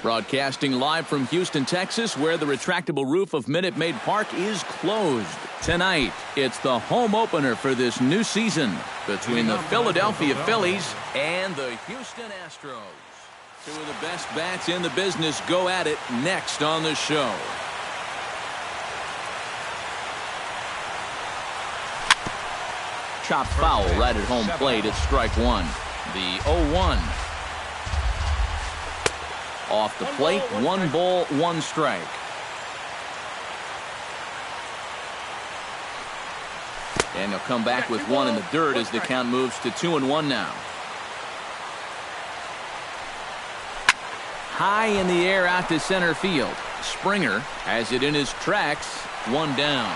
Broadcasting live from Houston, Texas, where the retractable roof of Minute Maid Park is closed. Tonight, it's the home opener for this new season between the Philadelphia Phillies and the Houston Astros. Two of the best bats in the business go at it next on the show. Chopped foul right at home plate. It's strike one. The 0-1. Off the plate, 1 ball, 1 strike. And he'll come back with 1 in the dirt as the count moves to 2-1 now. High in the air out to center field. Springer has it in his tracks. 1 down.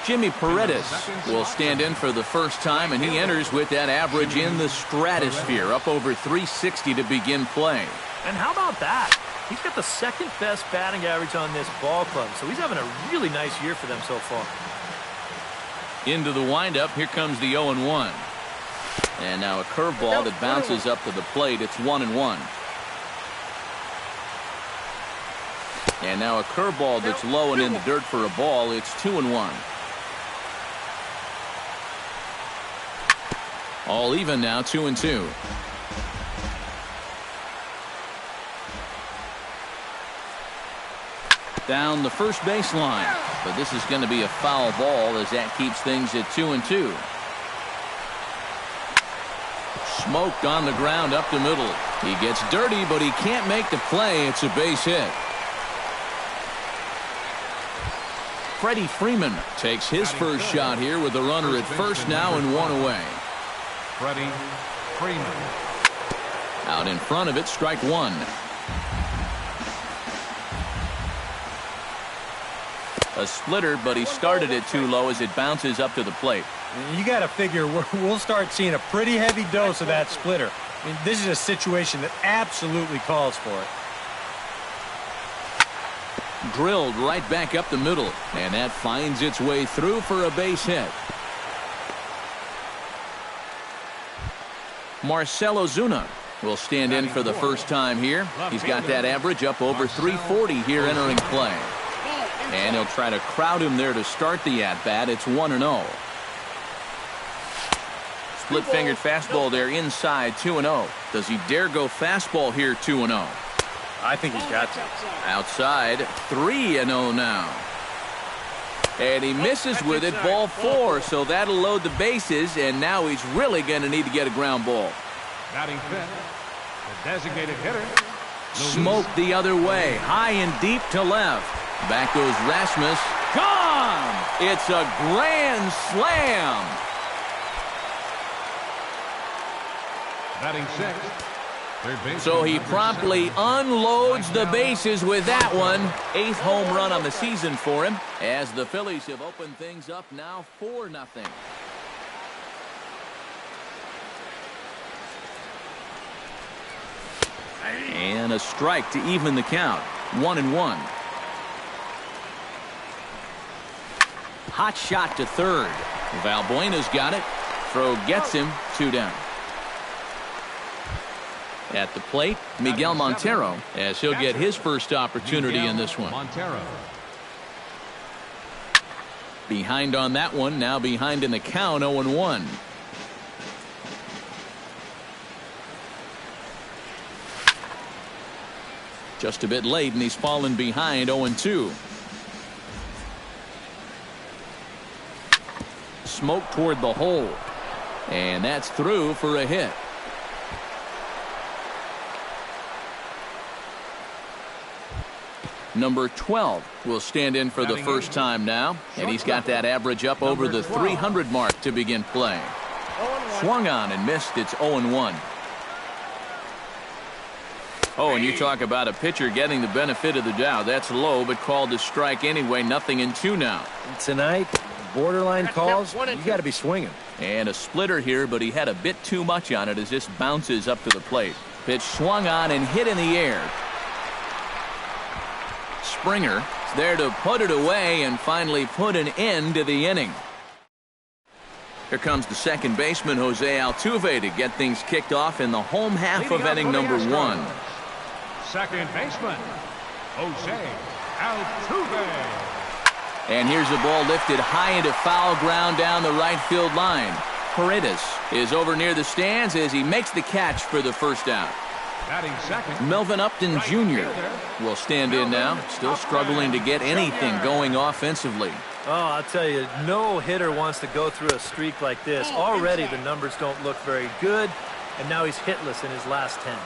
Jimmy Paredes will stand in for the first time, and he enters with that average in the stratosphere, up over 360 to begin play. And how about that? He's got the second best batting average on this ball club, so he's having a really nice year for them so far. Into the windup, here comes the 0-1. And now a curveball that bounces up to the plate. It's 1-1. And now a curveball that's low and in the dirt for a ball. It's 2-1. All even now, 2-2. Down the first baseline, but this is going to be a foul ball as that keeps things at 2-2. Smoked on the ground up the middle. He gets dirty, but he can't make the play. It's a base hit. Freddie Freeman takes his first shot here with the runner at first now and 1 away. Freddie Freeman. Out in front of it, strike 1. A splitter, but he started it too low as it bounces up to the plate. You got to figure we'll start seeing a pretty heavy dose of that splitter. I mean, this is a situation that absolutely calls for it. Drilled right back up the middle, and that finds its way through for a base hit. Marcell Ozuna will stand in for the first time here. He's got that average up over 340 here entering play. And he'll try to crowd him there to start the at-bat. It's 1-0. Split-fingered fastball there inside, 2-0. Does he dare go fastball here, 2-0? I think he's got to. Outside, 3-0 now. And he misses with it, ball 4, so that'll load the bases, and now he's really going to need to get a ground ball. Batting fifth, the designated hitter. Smoked the other way, high and deep to left. Back goes Rasmus. Gone! It's a grand slam. Batting sixth. So he promptly unloads the bases with that one. 8th home run on the season for him as the Phillies have opened things up now 4-0. And a strike to even the count. 1-1. Hot shot to third. Valbuena's got it. Throw gets him. 2 down. At the plate, Miguel Montero, as he'll get his first opportunity in this one. Montero. Behind on that one, now behind in the count, 0-1. Just a bit late, and he's fallen behind, 0-2. Smoke toward the hole, and that's through for a hit. Number 12 will stand in for the first time now, and he's got that average up over the 300 mark to begin play. Swung on and missed. It's 0-1. Oh, and you talk about a pitcher getting the benefit of the doubt. That's low, but called a strike anyway. 0-2 now. Tonight, borderline calls, you got to be swinging. And a splitter here, but he had a bit too much on it as this bounces up to the plate. Pitch swung on and hit in the air. Springer is there to put it away and finally put an end to the inning. Here comes the second baseman, Jose Altuve, to get things kicked off in the home half of inning number 1. Second baseman, Jose Altuve. And here's a ball lifted high into foul ground down the right field line. Paredes is over near the stands as he makes the catch for the first out. Batting second, Melvin Upton Jr. will stand in now, still struggling to get anything going offensively. Oh, I'll tell you, no hitter wants to go through a streak like this. Already the numbers don't look very good, and now he's hitless in his last 10.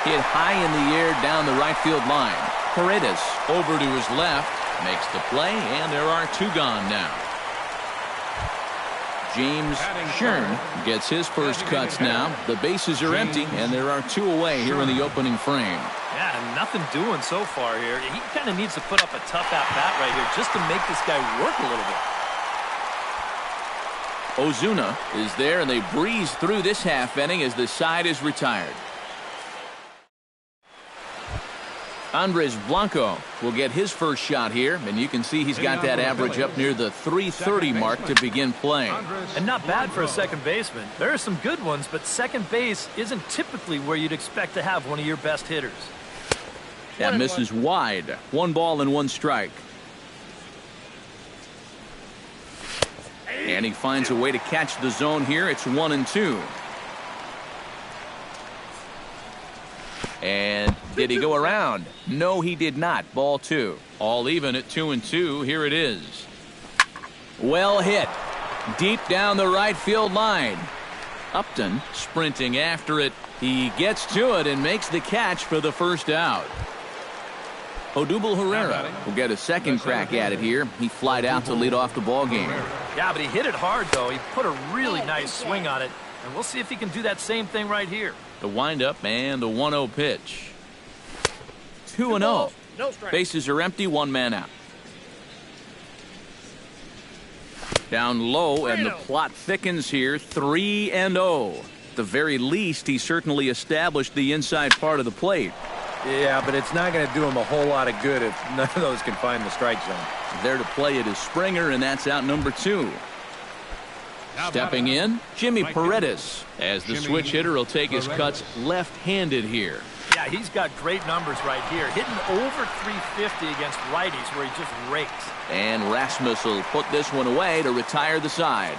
Hit high in the air down the right field line. Paredes over to his left, makes the play, and there are 2 gone now. James Shern gets his first cuts now. The bases are empty, and there are 2 away here in the opening frame. Yeah, nothing doing so far here. He kind of needs to put up a tough at-bat right here just to make this guy work a little bit. Ozuna is there, and they breeze through this half inning as the side is retired. Andres Blanco will get his first shot here, and you can see he's got that average up near the .330 mark to begin playing. And not bad for a second baseman. There are some good ones, but second base isn't typically where you'd expect to have one of your best hitters. That misses wide. 1 ball and 1 strike. And he finds a way to catch the zone here. It's 1-2. And did he go around? No, he did not. Ball 2. All even at 2-2. Here it is. Well hit. Deep down the right field line. Upton sprinting after it. He gets to it and makes the catch for the first out. Odubel Herrera will get a second crack at it here. He flied out to lead off the ball game. Yeah, but he hit it hard, though. He put a really nice swing on it. And we'll see if he can do that same thing right here. The windup and the 1-0 pitch. 2-0. Bases are empty, 1 man out. Down low, and the plot thickens here. 3-0. At the very least, he certainly established the inside part of the plate. Yeah, but it's not going to do him a whole lot of good if none of those can find the strike zone. There to play it is Springer, and that's out number 2. Stepping in, Jimmy Paredes, as the switch hitter will take his cuts left-handed here. Yeah, he's got great numbers right here. Hitting over .350 against righties where he just rakes. And Rasmus will put this one away to retire the side.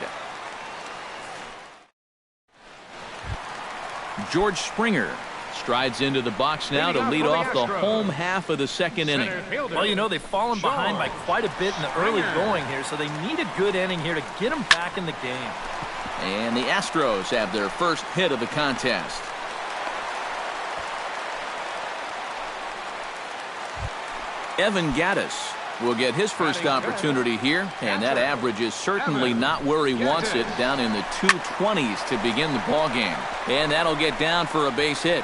George Springer strides into the box now to lead off the home half of the second inning. Well, you know, they've fallen behind by quite a bit in the early going here, so they need a good inning here to get them back in the game. And the Astros have their first hit of the contest. Evan Gattis will get his first opportunity here, and that average is certainly not where he wants it, down in the 220s to begin the ball game. And that'll get down for a base hit.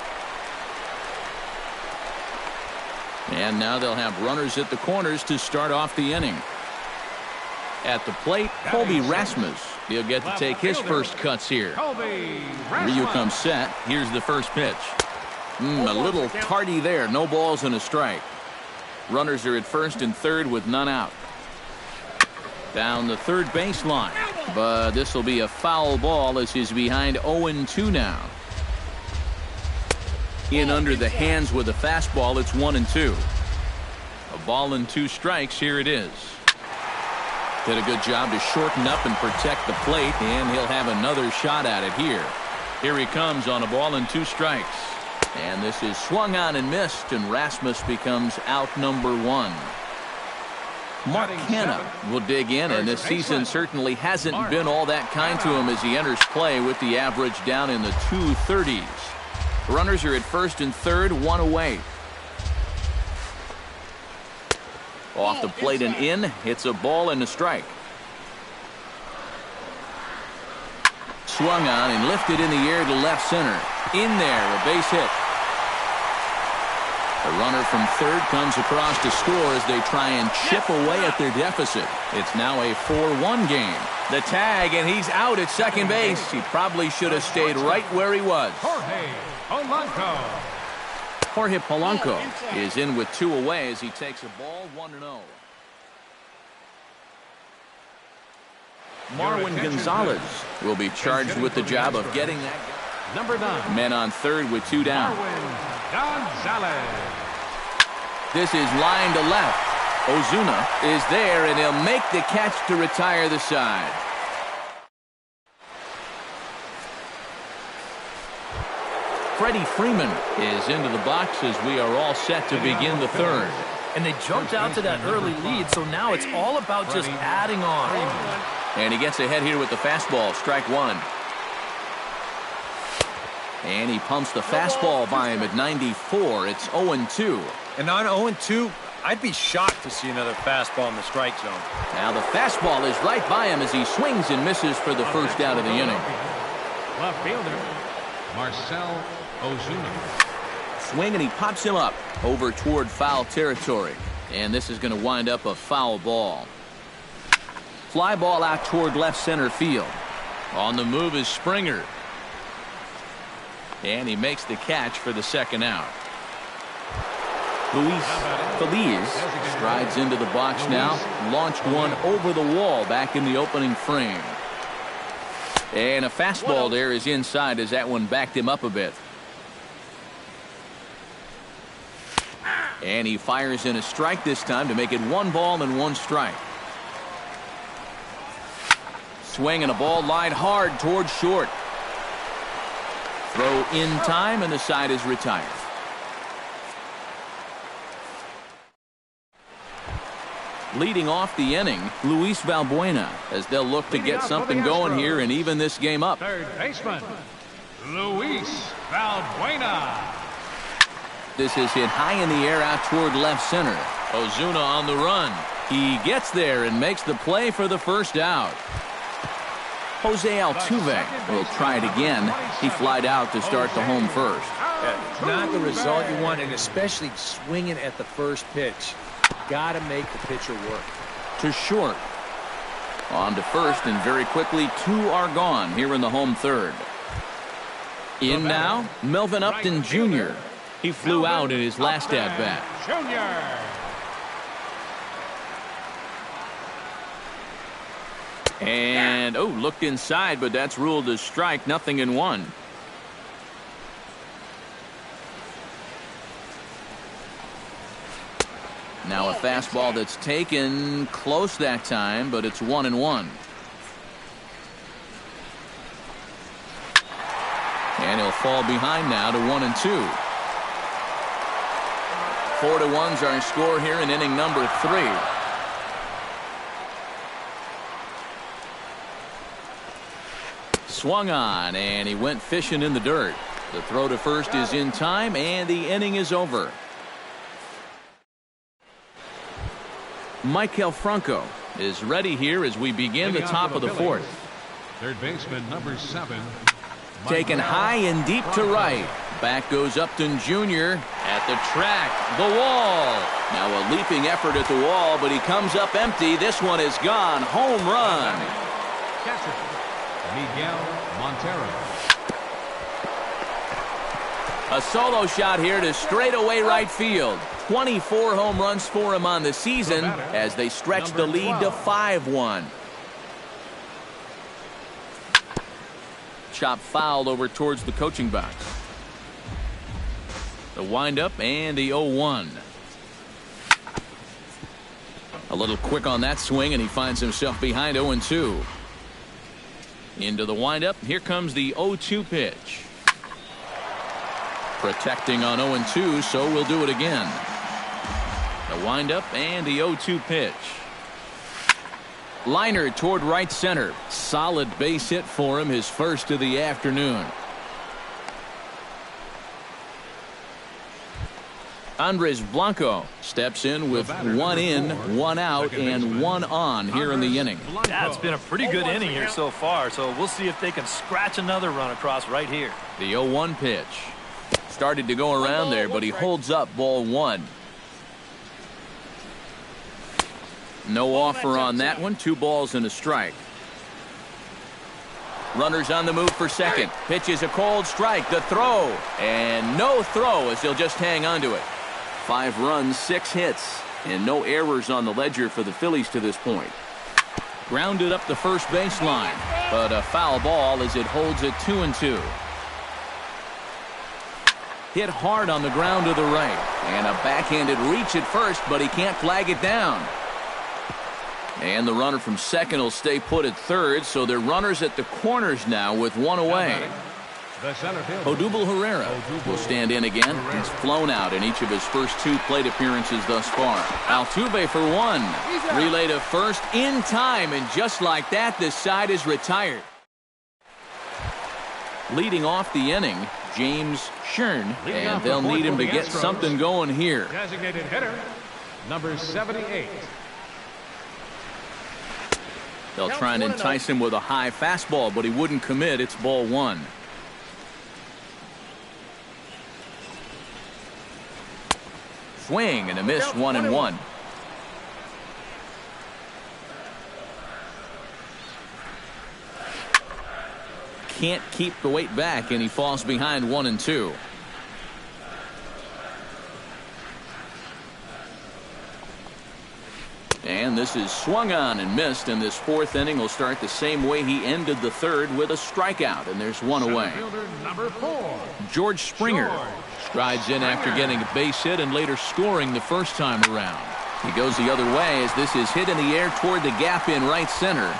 And now they'll have runners at the corners to start off the inning. At the plate, Colby Rasmus. He'll get to take his first cuts here. Ryu comes set. Here's the first pitch. A little tardy there. No balls and a strike. Runners are at first and third with none out. Down the third baseline. But this will be a foul ball as he's behind 0-2 now. In under the hands with a fastball, it's 1-2. A ball and 2 strikes. Here it is. Did a good job to shorten up and protect the plate, and he'll have another shot at it here. Here he comes on a ball and 2 strikes. And this is swung on and missed, and Rasmus becomes out number 1. Mark Hanna will dig in, and this season certainly hasn't been all that kind to him as he enters play with the average down in the 230s. Runners are at first and third, 1 away. Off the plate and in. It's a ball and a strike. Swung on and lifted in the air to left center. In there, a base hit. The runner from third comes across to score as they try and chip away at their deficit. It's now a 4-1 game. The tag, and he's out at second base. He probably should have stayed right where he was. Jorge Polanco is in with 2 away as he takes a ball 1-0. Marwin Gonzalez will be charged with the job of getting that. Number 9. Men on third with 2 down. Marwin Gonzalez. This is line to left. Ozuna is there, and he'll make the catch to retire the side. Freddie Freeman is into the box as we are all set to begin the third. And they jumped out to that early lead, so now it's all about just adding on. And he gets ahead here with the fastball, strike 1. And he pumps the fastball by him at 94. It's 0-2. And on 0-2, I'd be shocked to see another fastball in the strike zone. Now the fastball is right by him as he swings and misses for the first out of the inning. Left fielder, Marcell Ozuna. Swing, and he pops him up over toward foul territory. And this is going to wind up a foul ball. Fly ball out toward left center field. On the move is Springer. And he makes the catch for the second out. Luis Feliz strides into the box now. Launched one over the wall back in the opening frame. And a fastball there is inside as that one backed him up a bit. And he fires in a strike this time to make it 1 ball and 1 strike. Swing and a ball lined hard towards short. Throw in time, and the side is retired. Leading off the inning, Luis Valbuena, as they'll look to get something going here and even this game up. Third baseman, Luis Valbuena. This is hit high in the air out toward left center. Ozuna on the run. He gets there and makes the play for the first out. Jose Altuve will try it again. He flied out to start the home first. Not the result you want, and especially swinging at the first pitch. Got to make the pitcher work. To short. On to first, and very quickly 2 are gone here in the home third. In now, Melvin Upton Jr. He flew out in his last at-bat. Junior. And, looked inside, but that's ruled a strike, 0-1. Now a fastball that's taken close that time, but it's 1-1. And he'll fall behind now to 1-2. 4-1's our score here in inning number 3. Swung on, and he went fishing in the dirt. The throw to first is in time, and the inning is over. Maikel Franco is ready here as we begin the top of the fourth. Third baseman, number 7. Taken high and deep to right. Back goes Upton Jr. at the track, the wall. Now a leaping effort at the wall, but he comes up empty. This one is gone. Home run. Catcher, Miguel Montero. A solo shot here to straightaway right field. 24 home runs for him on the season as they stretch the lead to 5-1. Chop fouled over towards the coaching box. The windup and the 0-1. A little quick on that swing, and he finds himself behind 0-2. Into the windup. Here comes the 0-2 pitch. Protecting on 0-2, so we'll do it again. The windup and the 0-2 pitch. Liner toward right center. Solid base hit for him, his first of the afternoon. Andres Blanco steps in with 1 in, 1 out, and 1 on here in the inning. Yeah, it's been a pretty good inning here so far, so we'll see if they can scratch another run across right here. The 0-1 pitch. Started to go around there, but he holds up ball 1. No offer on that one. 2 balls and a strike. Runners on the move for second. Pitch is a cold strike. The throw. And no throw as he'll just hang on to it. 5 runs, 6 hits, and no errors on the ledger for the Phillies to this point. Grounded up the first baseline, but a foul ball as it holds it 2-2. Hit hard on the ground to the right, and a backhanded reach at first, but he can't flag it down. And the runner from second will stay put at third, so they're runners at the corners now with one away. Odubel Herrera will stand in again. He's flown out in each of his first 2 plate appearances thus far. Altuve for 1. Relay to first in time, and just like that, this side is retired. Leading off the inning, James Shern, and they'll need him to get something going here. Designated hitter, number 78. They'll try and entice him with a high fastball, but he wouldn't commit. It's ball 1. Swing and a miss, 1-1. Can't keep the weight back, and he falls behind 1-2. And this is swung on and missed, and this 4th inning will start the same way he ended the 3rd, with a strikeout, and there's 1 away. Number 4. George Springer strides in after getting a base hit and later scoring the first time around. He goes the other way as this is hit in the air toward the gap in right center.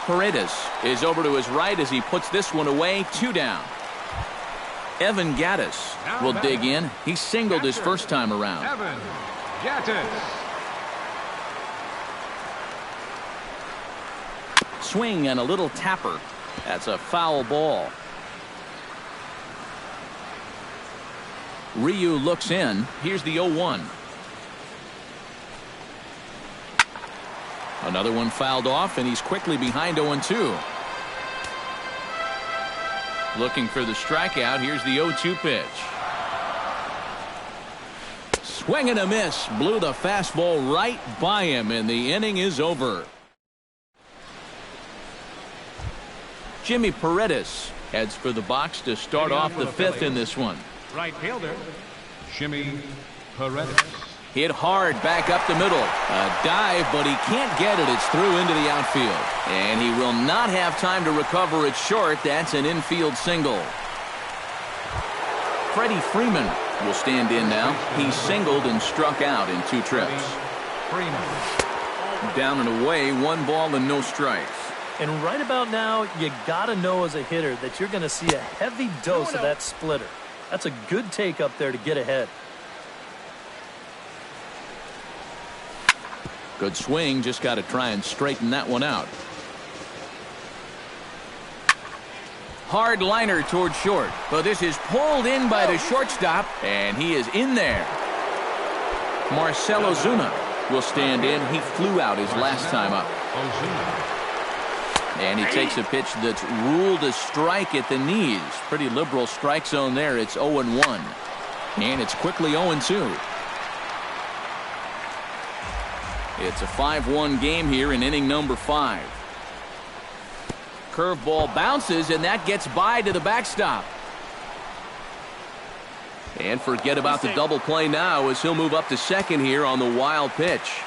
Paredes is over to his right as he puts this one away. 2 down. Evan Gattis will dig in. He singled his first time around. Evan Gattis. Swing and a little tapper. That's a foul ball. Ryu looks in. Here's the 0-1. Another one fouled off, and he's quickly behind 0-2. Looking for the strikeout. Here's the 0-2 pitch. Swing and a miss. Blew the fastball right by him, and the inning is over. Jimmy Paredes heads for the box to start off the 5th in this one. Right fielder, Jimmy Paredes. Hit hard back up the middle. A dive, but he can't get it. It's through into the outfield. And he will not have time to recover it short. That's an infield single. Freddie Freeman will stand in now. He singled and struck out in 2 trips. Down and away, 1 ball and no strikes. And right about now, you got to know as a hitter that you're going to see a heavy dose of that splitter. That's a good take up there to get ahead. Good swing, just got to try and straighten that one out. Hard liner toward short, but this is pulled in by the shortstop, and he is in there. Marcell Ozuna will stand in. He flew out his last time up. And he takes a pitch that's ruled a strike at the knees. Pretty liberal strike zone there. It's 0-1. And it's quickly 0-2. It's a 5-1 game here in inning number 5. Curveball bounces, and that gets by to the backstop. And forget about the double play now as he'll move up to second here on the wild pitch.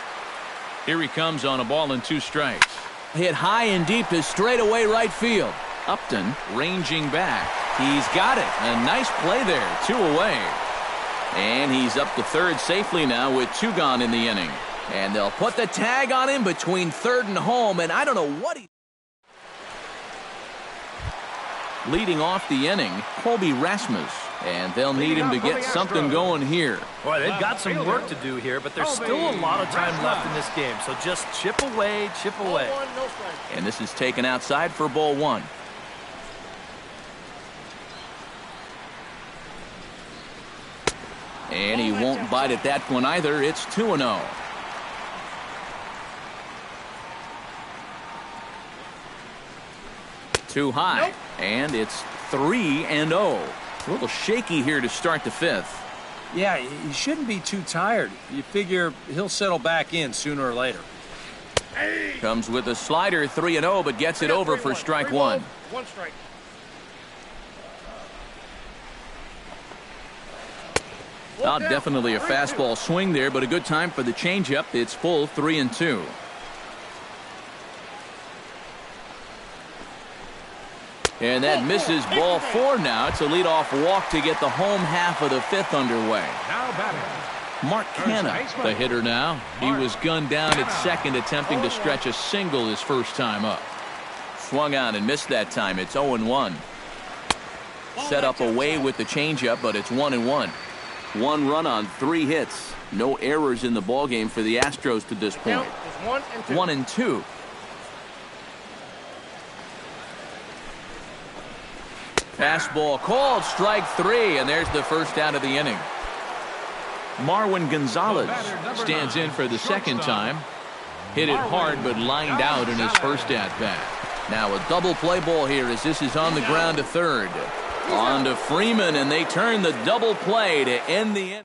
Here he comes on a ball and 2 strikes. Hit high and deep to straightaway right field. Upton ranging back. He's got it. A nice play there. 2 away. And he's up to third safely now with 2 gone in the inning. And they'll put the tag on him between third and home, and I don't know what he... Leading off the inning, Colby Rasmus, and they'll need him to get something going here. Boy, they've got some work to do here, but there's still a lot of time left in this game, so just chip away, chip away. And this is taken outside for ball 1. And he won't bite at that one either. It's 2-0. Too high, and it's 3-0. A little shaky here to start the 5th. Yeah, he shouldn't be too tired. You figure he'll settle back in sooner or later. Comes with a slider, 3-0, but gets it over for strike 1. 1 strike. Definitely a fastball swing there, but a good time for the changeup. It's full 3-2. And that misses ball 4 now. It's a leadoff walk to get the home half of the 5th underway. Now batting. Mark Canha, the hitter now. He was gunned down at second, attempting to stretch a single his first time up. Swung on and missed that time. It's 0-1. Set up away with the changeup, but it's 1-1. 1 run on 3 hits. No errors in the ballgame for the Astros to this point. 1-2. Fastball called, strike 3, and there's the first out of the inning. Marwin Gonzalez stands in for the second time. Hit it hard, but lined out in his first at-bat. Now a double play ball here as this is on the ground to third. On to Freeman, and they turn the double play to end the inning.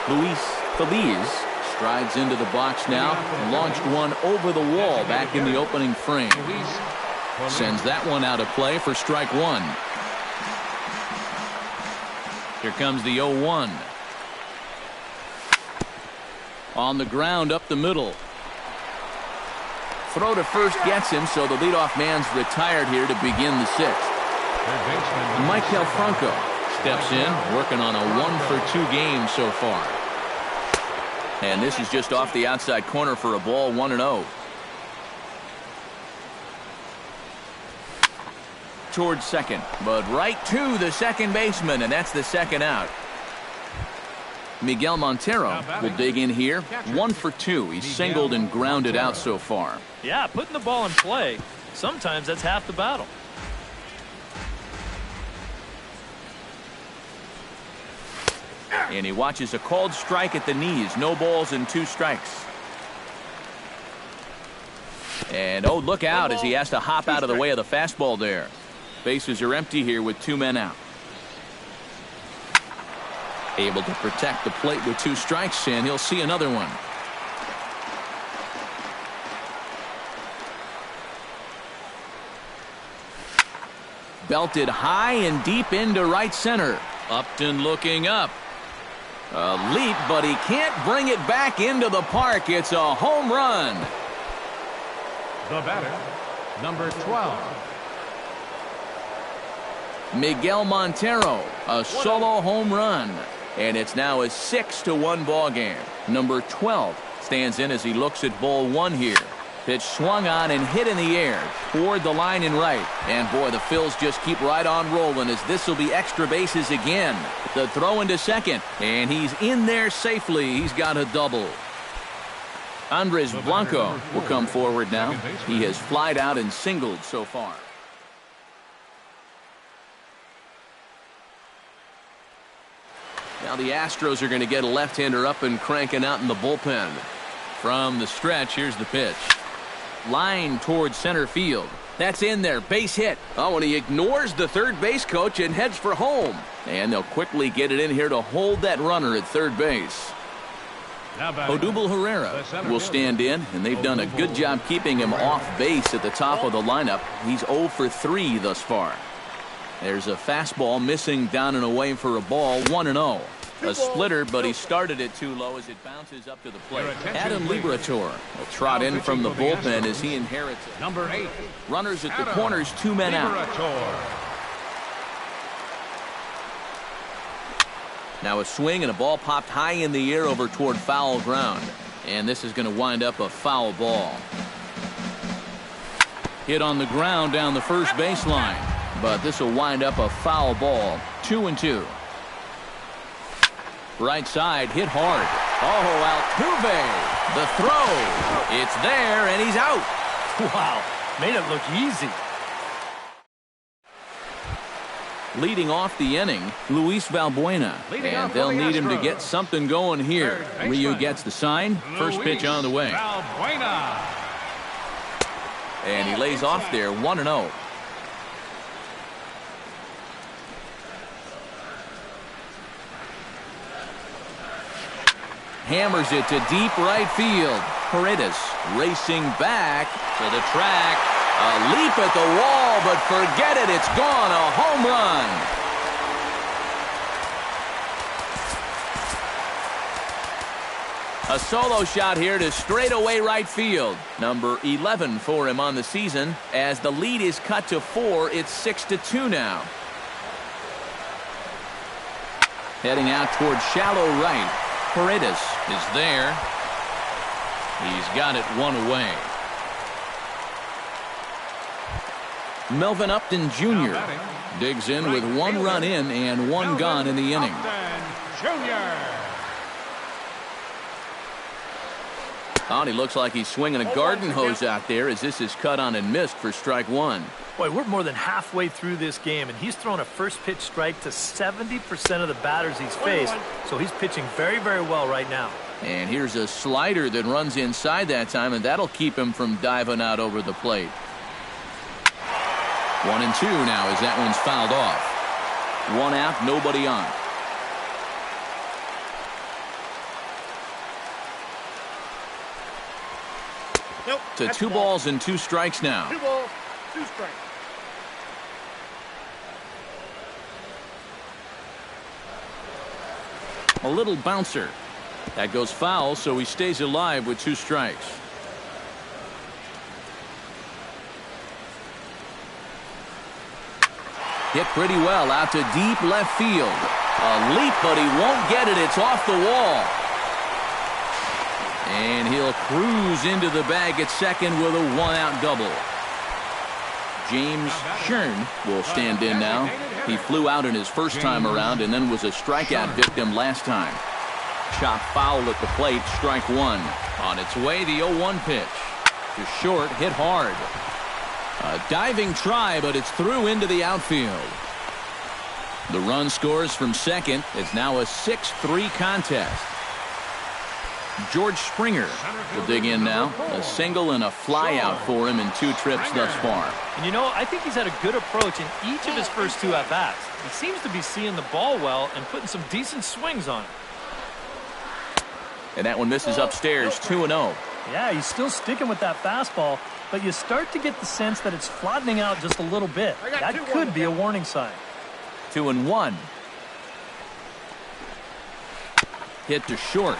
Luis Feliz strides into the box now. Launched one over the wall back in the opening frame. Sends that one out of play for strike 1. Here comes the 0-1. On the ground up the middle. Throw to first gets him, so the leadoff man's retired here to begin the 6th. Michael Franco steps in, working on a 1-for-2 game so far. And this is just off the outside corner for a ball, 1-0. Towards second, but right to the second baseman, and that's the second out. Miguel Montero will dig in here. 1-for-2. He's singled and grounded out so far. Yeah, putting the ball in play, sometimes that's half the battle. And he watches a called strike at the knees. No balls and 2 strikes. And oh, look out as he has to hop out of the way of the fastball there. Bases are empty here with 2 men out. Able to protect the plate with 2 strikes, and he'll see another one. Belted high and deep into right center. Upton looking up. A leap, but he can't bring it back into the park. It's a home run. The batter, number 12. Miguel Montero, a solo home run. And it's now a 6-1 ball game. Number 12 stands in as he looks at ball 1 here. Pitch swung on and hit in the air toward the line and right. And boy, the Phils just keep right on rolling as this will be extra bases again. The throw into second, and he's in there safely. He's got a double. Andres Blanco will come forward now. He has flied out and singled so far. Now the Astros are going to get a left-hander up and cranking out in the bullpen. From the stretch, here's the pitch. Line towards center field. That's in there. Base hit. Oh, and he ignores the third base coach and heads for home. And they'll quickly get it in here to hold that runner at third base. Odubel Herrera will stand in, and they've done a good job keeping him off base at the top of the lineup. He's 0 for 3 thus far. There's a fastball missing down and away for a ball, 1-0. A splitter, but he started it too low as it bounces up to the plate. Adam Liberator will trot in from the bullpen as he inherits it. Number 8. Runners at the corners, 2 men out. Now a swing and a ball popped high in the air over toward foul ground. And this is going to wind up a foul ball. Hit on the ground down the first baseline. But this will wind up a foul ball. 2-2. Right side hit hard. Oh, Altuve. The throw. It's there, and he's out. Wow. Made it look easy. Leading off the inning, Luis Valbuena. And they'll need him to get something going here. Ryu gets the sign. First pitch on the way. And he lays off there, 1-0. Hammers it to deep right field. Paredes racing back to the track. A leap at the wall, but forget it. It's gone. A home run. A solo shot here to straightaway right field. Number 11 for him on the season. As the lead is cut to 4, it's 6-2 now. Heading out towards shallow right. Paredes is there. He's got it one away. Melvin Upton Jr. digs in with 1 run in and 1 gone in the inning. Oh, and he looks like he's swinging a garden hose out there as this is cut on and missed for strike 1. Boy, we're more than halfway through this game, and he's thrown a first pitch strike to 70% of the batters he's faced, so he's pitching very, very well right now. And here's a slider that runs inside that time, and that'll keep him from diving out over the plate. 1-2 now as that one's fouled off. 1 out, nobody on. Nope, to 2 balls and 2 strikes now. 2 balls, 2 strikes. A little bouncer. That goes foul, so he stays alive with 2 strikes. Hit pretty well out to deep left field. A leap, but he won't get it. It's off the wall. And he'll cruise into the bag at second with a 1-out double. James Shern will stand in now. He flew out in his first time around and then was a strikeout victim last time. Chop foul at the plate, strike 1. On its way, the 0-1 pitch. To short, hit hard. A diving try, but it's through into the outfield. The run scores from second. It's now a 6-3 contest. George Springer will dig in now. A single and a fly out for him in 2 trips thus far. And you know, I think he's had a good approach in each of his first 2 at-bats. He seems to be seeing the ball well and putting some decent swings on it. And that one misses upstairs, 2-0. Yeah, he's still sticking with that fastball, but you start to get the sense that it's flattening out just a little bit. That could be a warning sign. 2-1. Hit to short.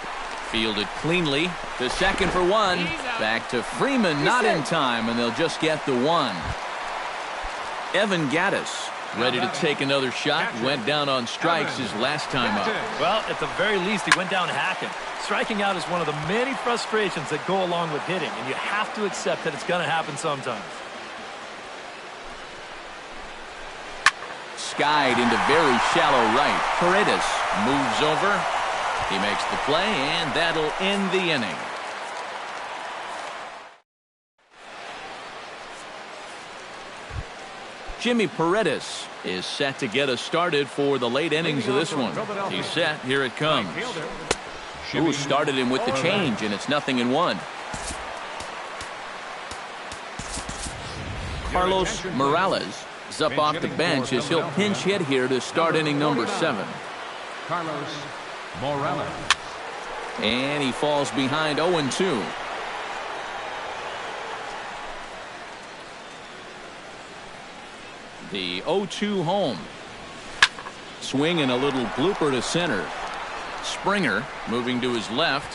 Fielded cleanly. To second for 1. Back to Freeman, not in time, and they'll just get the 1. Evan Gattis ready to take another shot. Went down on strikes his last time up. Well, at the very least, he went down hacking. Striking out is one of the many frustrations that go along with hitting, and you have to accept that it's going to happen sometimes. Skied into very shallow right. Paredes moves over. He makes the play, and that'll end the inning. Jimmy Paredes is set to get us started for the late innings of this one. He's set. Here it comes. Ooh, started him with the change, and it's 0-1. Carlos Morales is up off the bench as he'll pinch hit here to start inning number 7. Carlos Morales. And he falls behind 0-2. The 0-2 home. Swing and a little blooper to center. Springer moving to his left.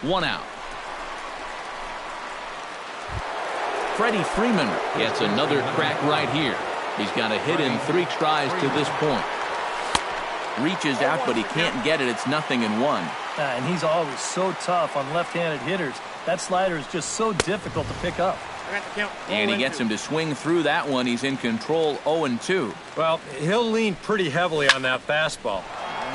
1 out. Freddie Freeman gets another crack right here. He's got a hit in 3 tries to this point. Reaches out, but he can't get it. It's 0-1. And he's always so tough on left-handed hitters. That slider is just so difficult to pick up. And he gets him to swing through that one. He's in control, 0-2. Well, he'll lean pretty heavily on that fastball.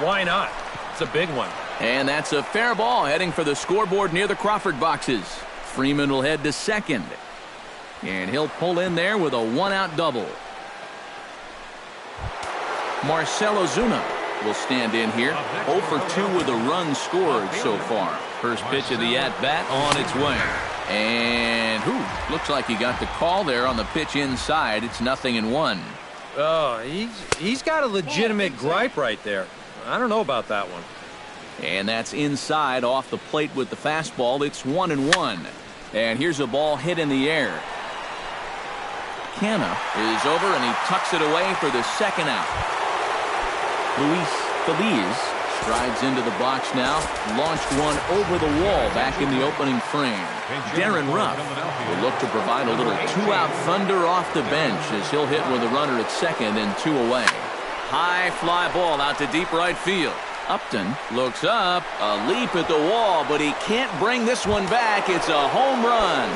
Why not? It's a big one. And that's a fair ball heading for the scoreboard near the Crawford boxes. Freeman will head to second. And he'll pull in there with a 1-out double. Marcell Ozuna will stand in here. 0 for 2 with a run scored so far. First pitch of the at-bat on its way. And looks like he got the call there on the pitch inside. It's 0-1. Oh, he's got a legitimate gripe right there. I don't know about that one. And that's inside off the plate with the fastball. It's 1-1. And here's a ball hit in the air. Canna is over, and he tucks it away for the 2nd out. Luis Feliz Strides into the box now. Launched one over the wall back in the opening frame. Darren Ruff will look to provide a little two-out thunder off the bench as he'll hit with a runner at second and 2 away. High fly ball out to deep right field. Upton looks up, a leap at the wall, but he can't bring this one back. It's a home run.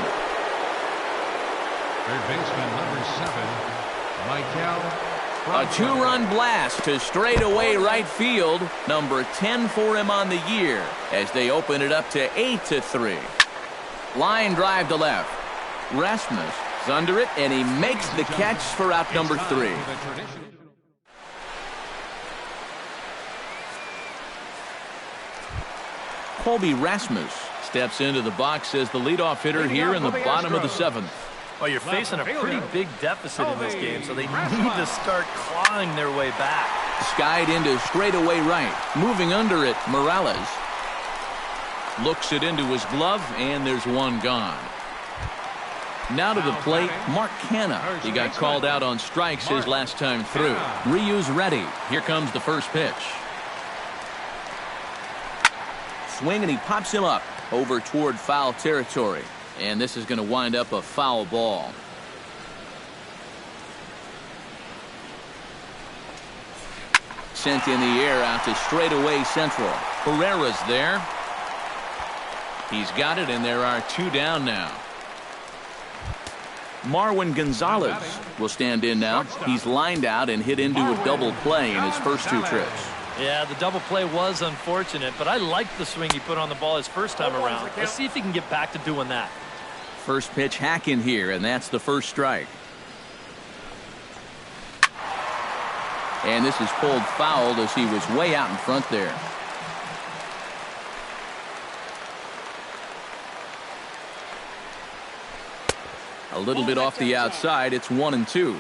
Third baseman, number 7, Michael. A 2-run blast to straightaway right field. Number 10 for him on the year as they open it up to 8-3. Line drive to left. Rasmus is under it, and he makes the catch for out number 3. Colby Rasmus steps into the box as the leadoff hitter here in the bottom of the 7th. Well, you're facing a pretty big deficit in this game, so they need to start clawing their way back. Skied into straightaway right. Moving under it, Morales. Looks it into his glove, and there's one gone. Now to the plate, Mark Canha. He got called out on strikes his last time through. Ryu's ready. Here comes the first pitch. Swing, and he pops him up over toward foul territory. And this is going to wind up a foul ball. Sent in the air out to straightaway central. Herrera's there. He's got it, and there are 2 down now. Marwin Gonzalez will stand in now. He's lined out and hit into a double play in his first 2 trips. Yeah, the double play was unfortunate, but I liked the swing he put on the ball his first time around. Let's see if he can get back to doing that. First pitch hack in here, and that's the first strike. And this is pulled foul as he was way out in front there. A little bit off the outside. It's 1-2.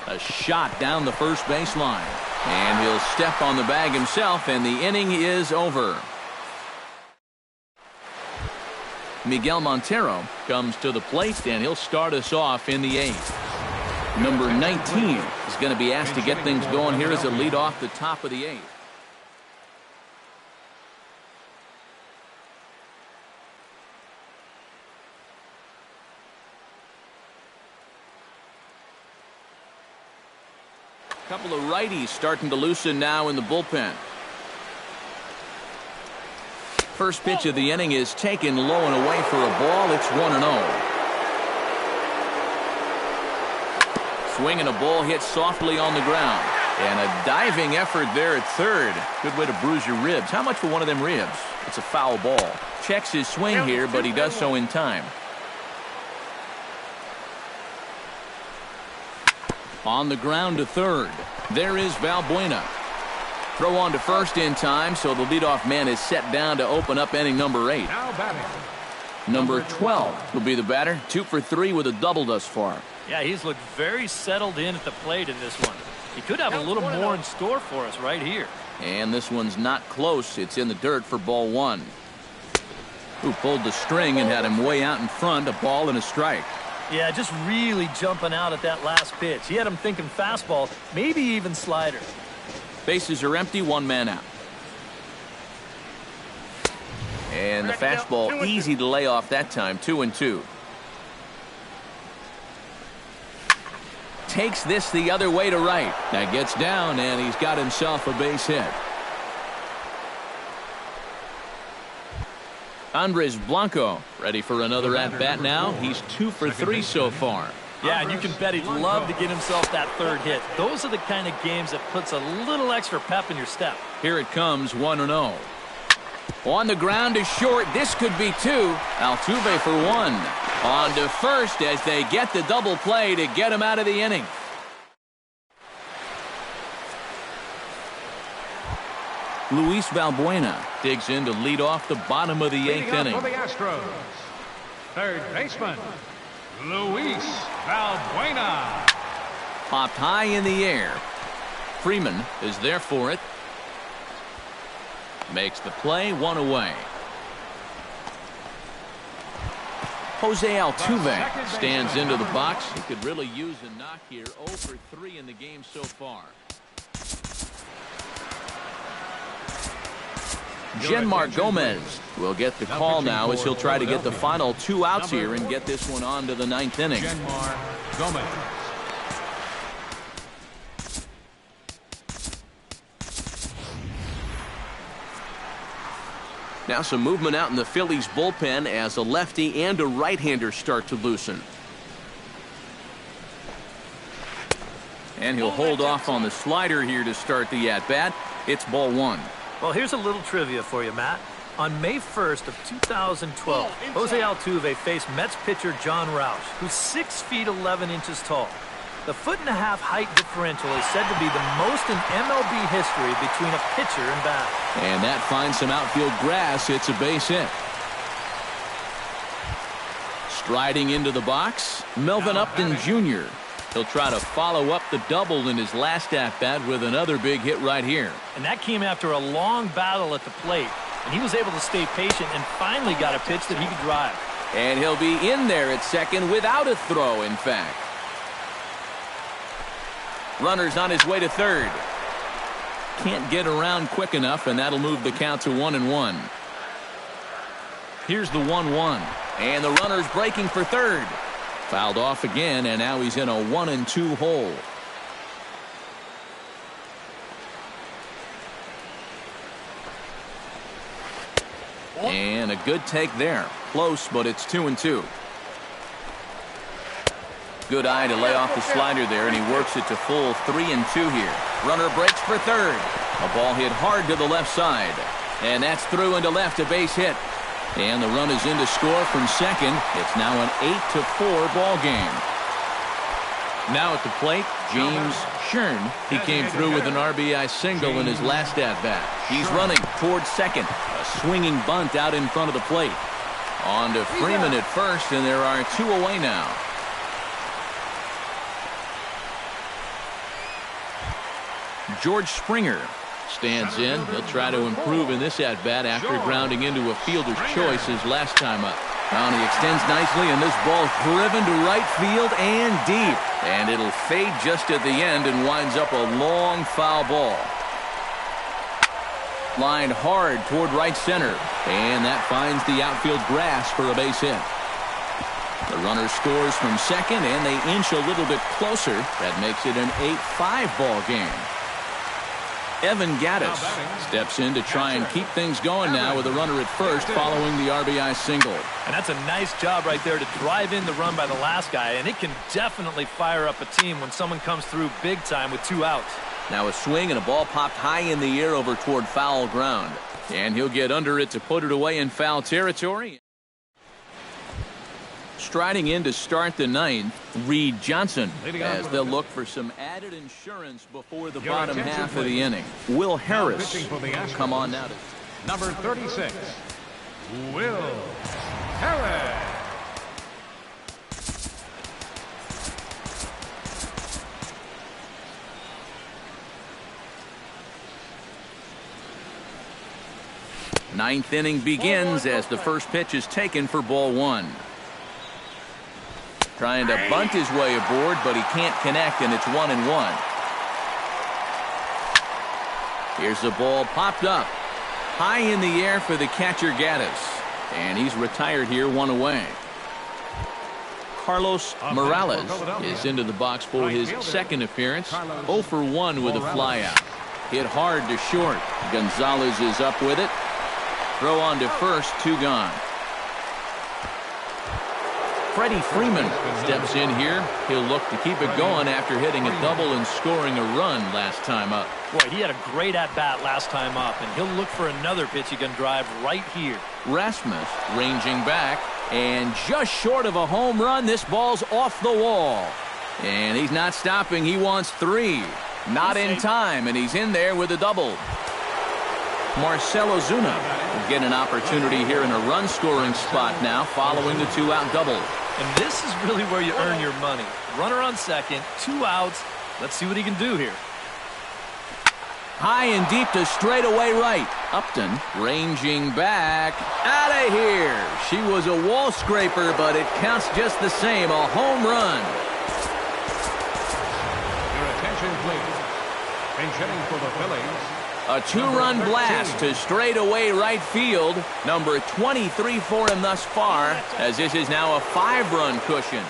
A shot down the first baseline. And he'll step on the bag himself, and the inning is over. Miguel Montero comes to the plate, and he'll start us off in the 8th. Number 19 is going to be asked to get things going here as a lead off the top of the 8th. Couple of righties starting to loosen now in the bullpen. First pitch of the inning is taken low and away for a ball. It's 1-0. Swing and a ball hit softly on the ground. And a diving effort there at third. Good way to bruise your ribs. How much for one of them ribs? It's a foul ball. Checks his swing here, but he does so in time. On the ground to third. There is Valbuena. Throw on to first in time, so the leadoff man is set down to open up inning number 8. Now batting. Number 12 will be the batter. 2 for 3 with a double thus far. Yeah, he's looked very settled in at the plate in this one. He could have a little more in store for us right here. And this one's not close. It's in the dirt for ball 1. Who pulled the string and had him way out in front. A ball and a strike. Yeah, just really jumping out at that last pitch. He had him thinking fastball, maybe even slider. Bases are empty, 1 man out. And the fastball easy to lay off that time, 2-2. Takes this the other way to right. That gets down, and he's got himself a base hit. Andres Blanco ready for another at-bat now. He's 2 for 3 so far. Yeah, and you can bet he'd love to get himself that third hit. Those are the kind of games that puts a little extra pep in your step. Here it comes, 1-0. On the ground is short. This could be 2. Altuve for 1. On to first as they get the double play to get him out of the inning. Luis Valbuena digs in to lead off the bottom of the 8th inning. For the Astros, third baseman, Luis Valbuena. Popped high in the air. Freeman is there for it. Makes the play, 1 away. Jose Altuve stands into the box. He could really use a knock here. 0 for 3 in the game so far. Genmar Gomez will get the call now as he'll try to get the final 2 outs here and get this one on to the 9th inning. Genmar Gomez. Now some movement out in the Phillies bullpen as a lefty and a right-hander start to loosen. And he'll hold off on the slider here to start the at-bat. It's ball 1. Well, here's a little trivia for you, Matt. On May 1st of 2012, Jose Altuve faced Mets pitcher John Roush, who's 6 feet 11 inches tall. The 1.5-foot height differential is said to be the most in MLB history between a pitcher and batter. And that finds some outfield grass. It's a base hit. Striding into the box, Melvin Upton Jr. He'll try to follow up the double in his last at-bat with another big hit right here. And that came after a long battle at the plate. And he was able to stay patient and finally got a pitch that he could drive. And he'll be in there at second without a throw, in fact. Runner's on his way to third. Can't get around quick enough, and that'll move the count to 1-1. Here's the 1-1. And the runner's breaking for third. Fouled off again, and now he's in a 1-2 hole. And a good take there. Close, but it's 2-2. Good eye to lay off the slider there, and he works it to full 3-2 here. Runner breaks for third. A ball hit hard to the left side. And that's through into left, a base hit. And the run is in to score from second. It's now an 8-4 ball game. Now at the plate, James Shern. He came through with an RBI single in his last at-bat. He's running towards second. A swinging bunt out in front of the plate. On to Freeman at first, and there are 2 away now. George Springer stands in. He'll try to improve in this at-bat after grounding into a fielder's choice his last time up. Now he extends nicely, and this ball's driven to right field and deep. And it'll fade just at the end and winds up a long foul ball. Lined hard toward right center. And that finds the outfield grass for a base hit. The runner scores from second, and they inch a little bit closer. That makes it an 8-5 ball game. Evan Gattis steps in to try and keep things going now with a runner at first following the RBI single. And that's a nice job right there to drive in the run by the last guy, and it can definitely fire up a team when someone comes through big time with 2 outs. Now a swing and a ball popped high in the air over toward foul ground. And he'll get under it to put it away in foul territory. Striding in to start the 9th, Reed Johnson, as they'll look for some added insurance before the bottom half of the inning. Will Harris come on now to number 36, Will Harris. Ninth inning begins as the first pitch is taken for ball 1. Trying to bunt his way aboard, but he can't connect, and it's 1-1. Here's the ball popped up. High in the air for the catcher Gattis. And he's retired here, 1 away. Carlos Morales is into the box for his second appearance. 0 for 1 with a flyout. Hit hard to short. Gonzalez is up with it. Throw on to first, 2 gone. Freddie Freeman steps in here. He'll look to keep it going after hitting a double and scoring a run last time up. Boy, he had a great at-bat last time up, and he'll look for another pitch he can drive right here. Rasmus ranging back, and just short of a home run, this ball's off the wall. And he's not stopping. He wants 3. Not in time, and he's in there with a double. Marcell Ozuna will get an opportunity here in a run-scoring spot now following the 2-out double. And this is really where you earn your money. Runner on second, 2 outs. Let's see what he can do here. High and deep to straightaway right. Upton ranging back. Out of here. She was a wall scraper, but it counts just the same. A home run. Your attention, please. And hitting for the Phillies. A two-run blast to straightaway right field. Number 23 for him thus far, as this is now a 5-run cushion.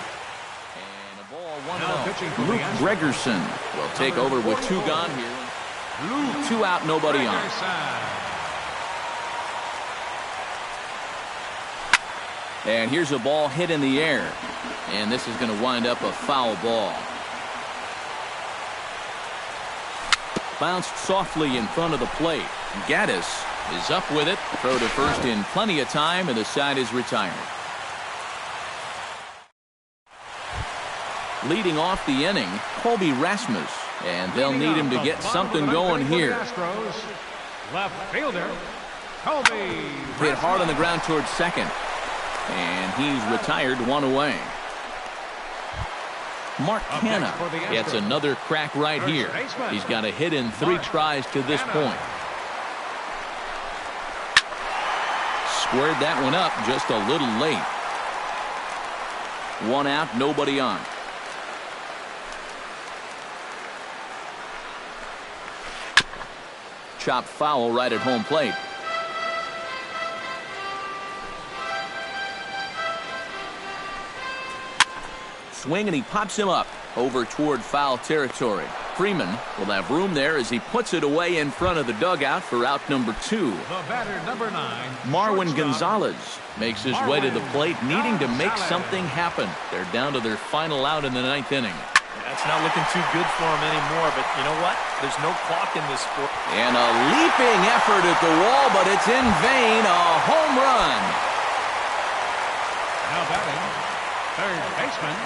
And a ball 1-0. Luke Gregerson will take over with 2 gone here. 2 out, nobody on. And here's a ball hit in the air. And this is going to wind up a foul ball. Bounced softly in front of the plate. Gaddis is up with it. Throw to first in plenty of time, and the side is retired. Leading off the inning, Colby Rasmus. And they'll need him to get something going here. Left fielder, Colby. Hit hard on the ground towards second. And he's retired, 1 away. Mark Canha gets another crack right here. He's got a hit in 3 tries to this point. Squared that one up just a little late. 1 out, nobody on. Chopped foul right at home plate. Swing, and he pops him up over toward foul territory. Freeman will have room there as he puts it away in front of the dugout for out number 2. The batter, number 9. Marwin Gonzalez makes his way to the plate, needing to make something happen. They're down to their final out in the 9th inning. That's not looking too good for him anymore, but you know what? There's no clock in this sport. And a leaping effort at the wall, but it's in vain. A home run. Now batting, third baseman,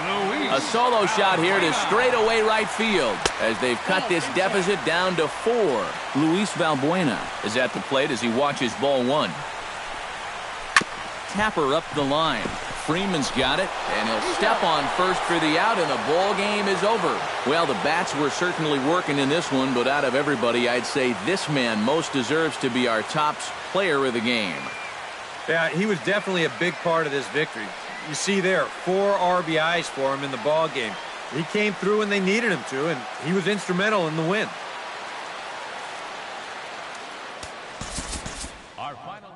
Luis. A solo shot here to straightaway right field as they've cut this deficit down to 4. Luis Valbuena is at the plate as he watches ball 1. Tapper up the line. Freeman's got it, and he'll step on first for the out, and the ball game is over. Well, the bats were certainly working in this one, but out of everybody, I'd say this man most deserves to be our top player of the game. Yeah, he was definitely a big part of this victory. You see there, 4 RBIs for him in the ball game. He came through when they needed him to, and he was instrumental in the win. Our final